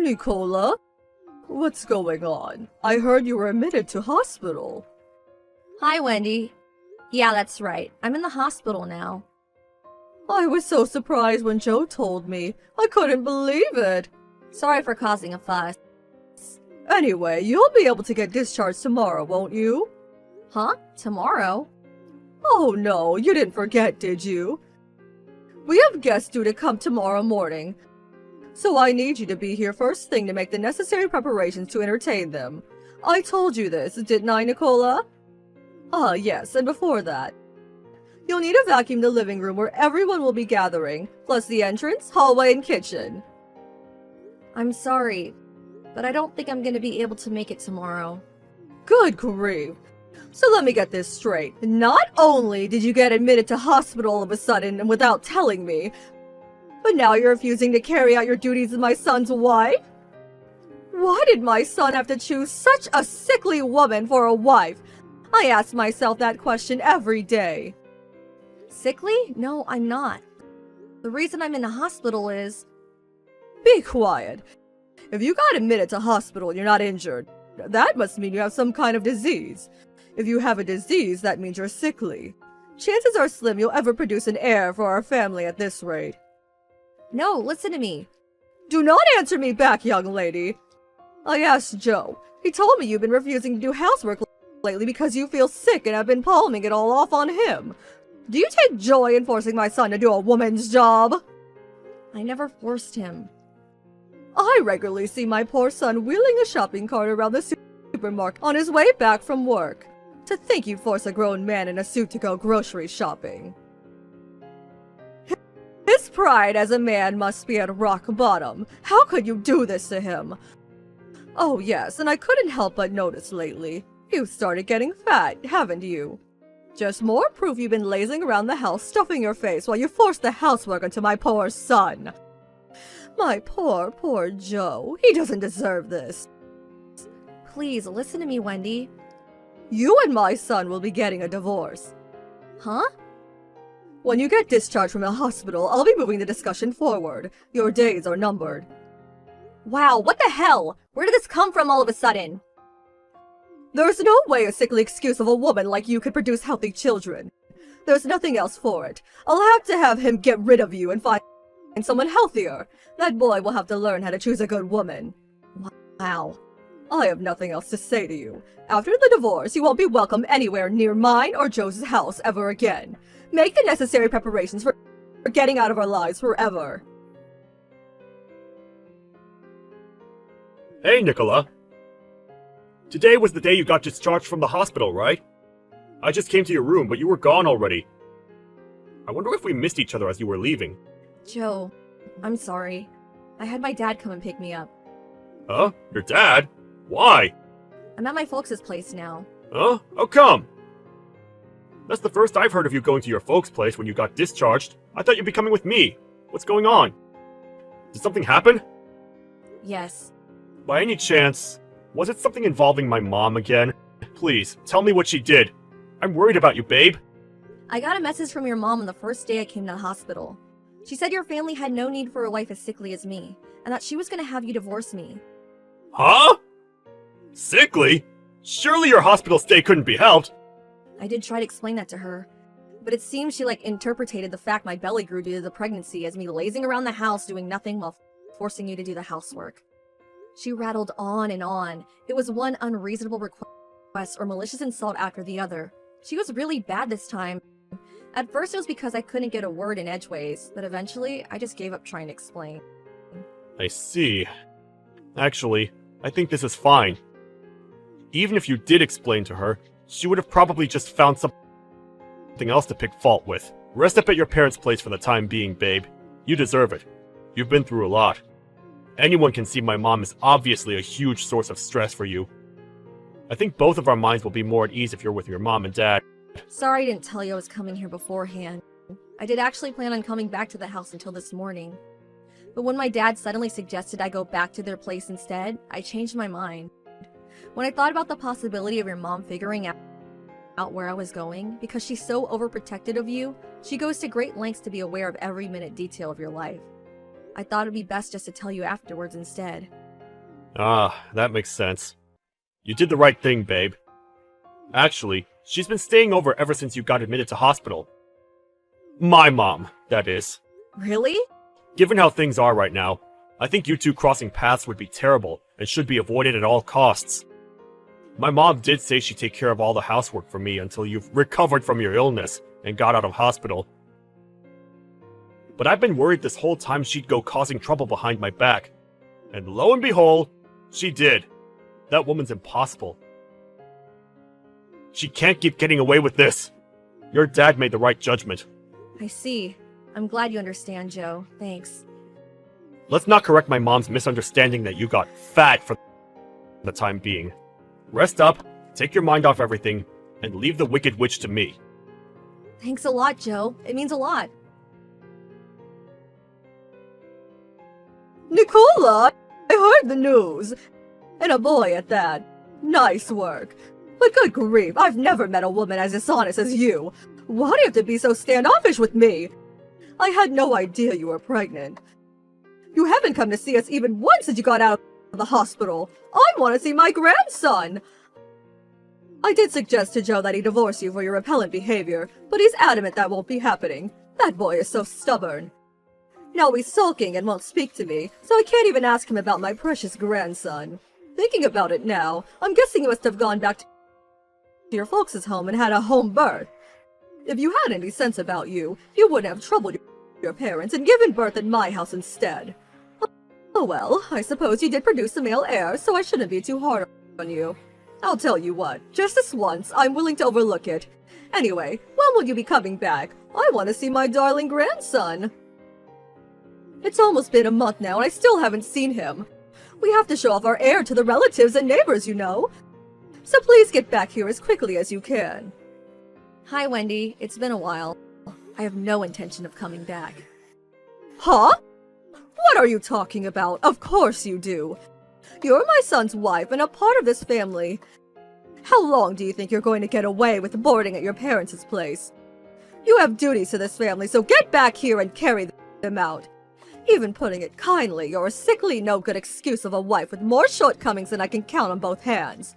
Nicola? What's going on? I heard you were admitted to hospital. Hi, Wendy. Yeah, that's right. I'm in the hospital now. I was so surprised when Joe told me. I couldn't believe it. Sorry for causing a fuss. Anyway, you'll be able to get discharged tomorrow, won't you? Huh? Tomorrow? Oh no, you didn't forget, did you? We have guests due to come tomorrow morning, so I need you to be here first thing to make the necessary preparations to entertain them. I told you this, didn't I, Nicola? Ah, yes, and before that, you'll need to vacuum the living room where everyone will be gathering, plus the entrance, hallway, and kitchen. I'm sorry, but I don't think I'm gonna be able to make it tomorrow. Good grief. So let me get this straight. Not only did you get admitted to hospital all of a sudden and without telling me, but now you're refusing to carry out your duties as my son's wife? Why did my son have to choose such a sickly woman for a wife? I ask myself that question every day. Sickly? No, I'm not. The reason I'm in the hospital is... Be quiet. If you got admitted to hospital and you're not injured, that must mean you have some kind of disease. If you have a disease, that means you're sickly. Chances are slim you'll ever produce an heir for our family at this rate. No, listen to me. Do not answer me back, young lady. I asked Joe. He told me you've been refusing to do housework lately because you feel sick and have been palming it all off on him. Do you take joy in forcing my son to do a woman's job? I never forced him. I regularly see my poor son wheeling a shopping cart around the supermarket on his way back from work. To think you'd force a grown man in a suit to go grocery shopping. His pride as a man must be at rock bottom. How could you do this to him? Oh yes, and I couldn't help but notice lately. You've started getting fat, haven't you? Just more proof you've been lazing around the house stuffing your face while you forced the housework onto my poor son. My poor Joe. He doesn't deserve this. Please, listen to me, Wendy. You and my son will be getting a divorce. Huh? When you get discharged from the hospital, I'll be moving the discussion forward. Your days are numbered. Wow, what the hell? Where did this come from all of a sudden? There's no way a sickly excuse of a woman like you could produce healthy children. There's nothing else for it. I'll have to have him get rid of you and find someone healthier. That boy will have to learn how to choose a good woman. Wow. I have nothing else to say to you. After the divorce, you won't be welcome anywhere near mine or Joe's house ever again. Make the necessary preparations for getting out of our lives forever. Hey, Nicola. Today was the day you got discharged from the hospital, right? I just came to your room, but you were gone already. I wonder if we missed each other as you were leaving. Joe, I'm sorry. I had my dad come and pick me up. Huh? Your dad? Why? I'm at my folks' place now. Huh? How come? That's the first I've heard of you going to your folks' place when you got discharged. I thought you'd be coming with me. What's going on? Did something happen? Yes. By any chance, was it something involving my mom again? Please, tell me what she did. I'm worried about you, babe. I got a message from your mom on the first day I came to the hospital. She said your family had no need for a wife as sickly as me, and that she was gonna have you divorce me. Huh? Sickly? Surely your hospital stay couldn't be helped. I did try to explain that to her, but it seems she interpreted the fact my belly grew due to the pregnancy as me lazing around the house doing nothing while forcing you to do the housework. She rattled on and on. It was one unreasonable request or malicious insult after the other. She was really bad this time. At first it was because I couldn't get a word in edgeways, but eventually I just gave up trying to explain. I see. Actually, I think this is fine. Even if you did explain to her, she would have probably just found something else to pick fault with. Rest up at your parents' place for the time being, babe. You deserve it. You've been through a lot. Anyone can see my mom is obviously a huge source of stress for you. I think both of our minds will be more at ease if you're with your mom and dad. Sorry I didn't tell you I was coming here beforehand. I did actually plan on coming back to the house until this morning. But when my dad suddenly suggested I go back to their place instead, I changed my mind. When I thought about the possibility of your mom figuring out where I was going, because she's so overprotected of you, she goes to great lengths to be aware of every minute detail of your life. I thought it'd be best just to tell you afterwards instead. Ah, that makes sense. You did the right thing, babe. Actually, she's been staying over ever since you got admitted to hospital. My mom, that is. Really? Given how things are right now, I think you two crossing paths would be terrible and should be avoided at all costs. My mom did say she'd take care of all the housework for me until you've recovered from your illness and got out of hospital. But I've been worried this whole time she'd go causing trouble behind my back. And lo and behold, she did. That woman's impossible. She can't keep getting away with this. Your dad made the right judgment. I see. I'm glad you understand, Joe. Thanks. Let's not correct my mom's misunderstanding that you got fat for the time being. Rest up, take your mind off everything, and leave the Wicked Witch to me. Thanks a lot, Joe. It means a lot. Nicola, I heard the news. And a boy at that. Nice work. But good grief, I've never met a woman as dishonest as you. Why do you have to be so standoffish with me? I had no idea you were pregnant. You haven't come to see us even once since you got out of the hospital. I want to see my grandson. I did suggest to Joe that he divorce you for your repellent behavior, but he's adamant that won't be happening. That boy is so stubborn. Now he's sulking and won't speak to me, so I can't even ask him about my precious grandson. Thinking about it now, I'm guessing you must have gone back to your folks' home and had a home birth. If you had any sense about you, you wouldn't have troubled your parents and given birth in my house instead. Oh well, I suppose you did produce a male heir, so I shouldn't be too hard on you. I'll tell you what, just this once, I'm willing to overlook it. Anyway, when will you be coming back? I want to see my darling grandson. It's almost been a month now and I still haven't seen him. We have to show off our heir to the relatives and neighbors, you know. So please get back here as quickly as you can. Hi, Wendy. It's been a while. I have no intention of coming back. Huh? What are you talking about? Of course you do. You're my son's wife and a part of this family. How long do you think you're going to get away with boarding at your parents' place? You have duties to this family, so get back here and carry them out. Even putting it kindly, you're a sickly, no-good excuse of a wife with more shortcomings than I can count on both hands.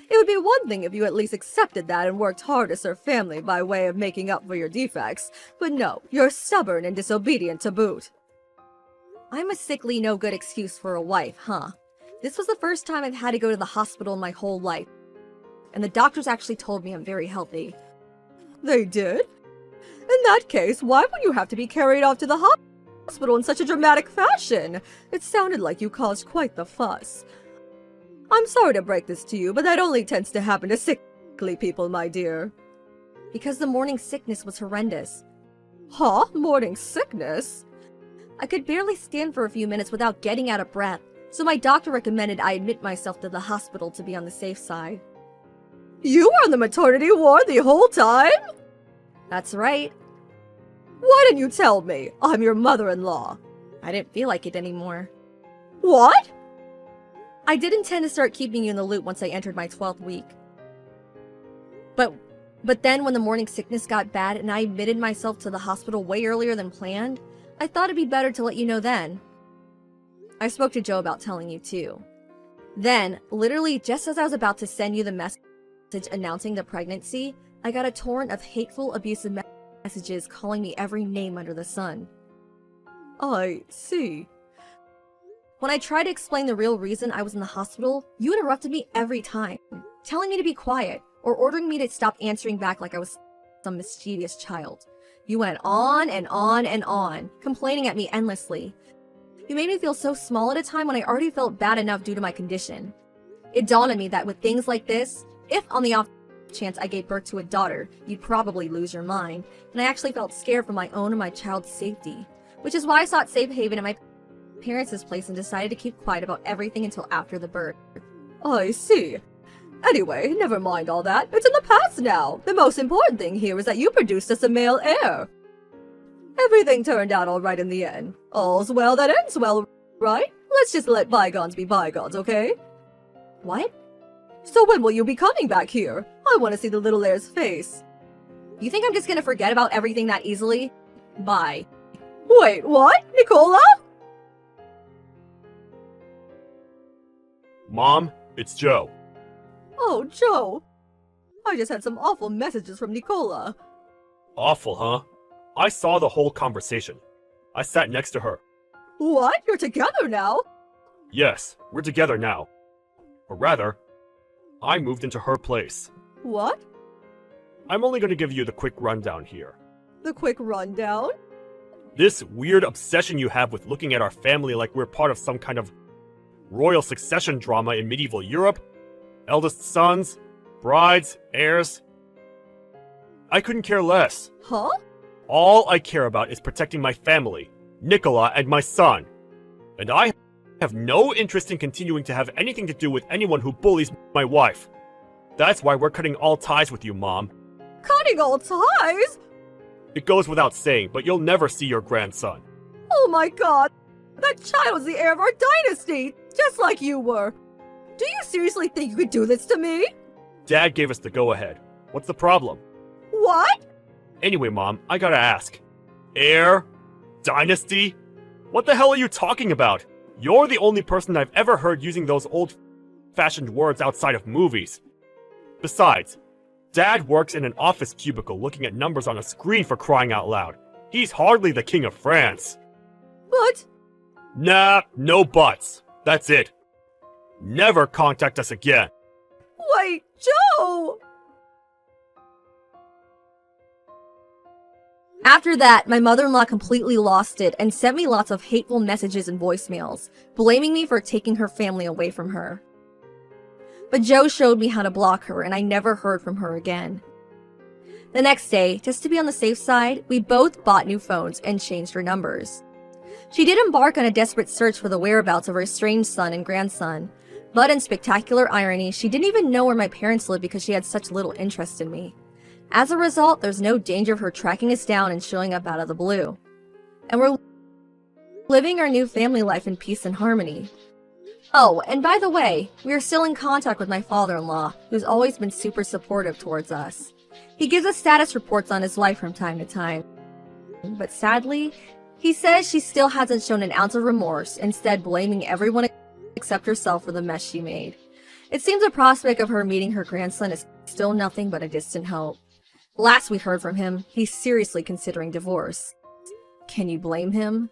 It would be one thing if you at least accepted that and worked hard to serve family by way of making up for your defects, but no, you're stubborn and disobedient to boot. I'm a sickly, no-good excuse for a wife, huh? This was the first time I've had to go to the hospital in my whole life, and the doctors actually told me I'm very healthy. They did? In that case, why would you have to be carried off to the hospital in such a dramatic fashion? It sounded like you caused quite the fuss. I'm sorry to break this to you, but that only tends to happen to sickly people, my dear. Because the morning sickness was horrendous. Huh? Morning sickness? I could barely stand for a few minutes without getting out of breath, so my doctor recommended I admit myself to the hospital to be on the safe side. You were on the maternity ward the whole time? That's right. Why didn't you tell me? I'm your mother-in-law. I didn't feel like it anymore. What? I did intend to start keeping you in the loop once I entered my 12th week. But then when the morning sickness got bad and I admitted myself to the hospital way earlier than planned, I thought it'd be better to let you know then. I spoke to Joe about telling you too. Then, literally just as I was about to send you the message announcing the pregnancy, I got a torrent of hateful, abusive messages calling me every name under the sun. I see. When I tried to explain the real reason I was in the hospital, you interrupted me every time, telling me to be quiet or ordering me to stop answering back like I was some mischievous child. You went on and on and on, complaining at me endlessly. You made me feel so small at a time when I already felt bad enough due to my condition. It dawned on me that with things like this, if on the off chance I gave birth to a daughter, you'd probably lose your mind, and I actually felt scared for my own and my child's safety, which is why I sought safe haven at my parents' place and decided to keep quiet about everything until after the birth. I see. Anyway, never mind all that. It's in the past now. The most important thing here is that you produced us a male heir. Everything turned out all right in the end. All's well that ends well, right? Let's just let bygones be bygones, okay? What? So when will you be coming back here? I want to see the little heir's face. You think I'm just gonna forget about everything that easily? Bye. Wait, what? Nicola? Mom, it's Joe. Oh, Joe. I just had some awful messages from Nicola. Awful, huh? I saw the whole conversation. I sat next to her. What? You're together now? Yes, we're together now. Or rather, I moved into her place. What? I'm only going to give you the quick rundown here. The quick rundown? This weird obsession you have with looking at our family like we're part of some kind of royal succession drama in medieval Europe. Eldest sons, brides, heirs. I couldn't care less. Huh? All I care about is protecting my family, Nicola and my son. And I have no interest in continuing to have anything to do with anyone who bullies my wife. That's why we're cutting all ties with you, Mom. Cutting all ties? It goes without saying, but you'll never see your grandson. Oh my god! That child's the heir of our dynasty! Just like you were! Do you seriously think you could do this to me? Dad gave us the go-ahead. What's the problem? What? Anyway, Mom, I gotta ask. Heir? Dynasty? What the hell are you talking about? You're the only person I've ever heard using those old-fashioned words outside of movies. Besides, Dad works in an office cubicle looking at numbers on a screen for crying out loud. He's hardly the king of France. But... Nah, no buts. That's it. Never contact us again. Wait, Joe! After that, my mother-in-law completely lost it and sent me lots of hateful messages and voicemails, blaming me for taking her family away from her. But Joe showed me how to block her, and I never heard from her again. The next day, just to be on the safe side, we both bought new phones and changed her numbers. She did embark on a desperate search for the whereabouts of her estranged son and grandson, but in spectacular irony, she didn't even know where my parents lived because she had such little interest in me. As a result, there's no danger of her tracking us down and showing up out of the blue. And we're living our new family life in peace and harmony. Oh, and by the way, we are still in contact with my father-in-law, who's always been super supportive towards us. He gives us status reports on his wife from time to time. But sadly, he says she still hasn't shown an ounce of remorse, instead blaming everyone except herself for the mess she made. It seems the prospect of her meeting her grandson is still nothing but a distant hope. Last we heard from him, he's seriously considering divorce. Can you blame him?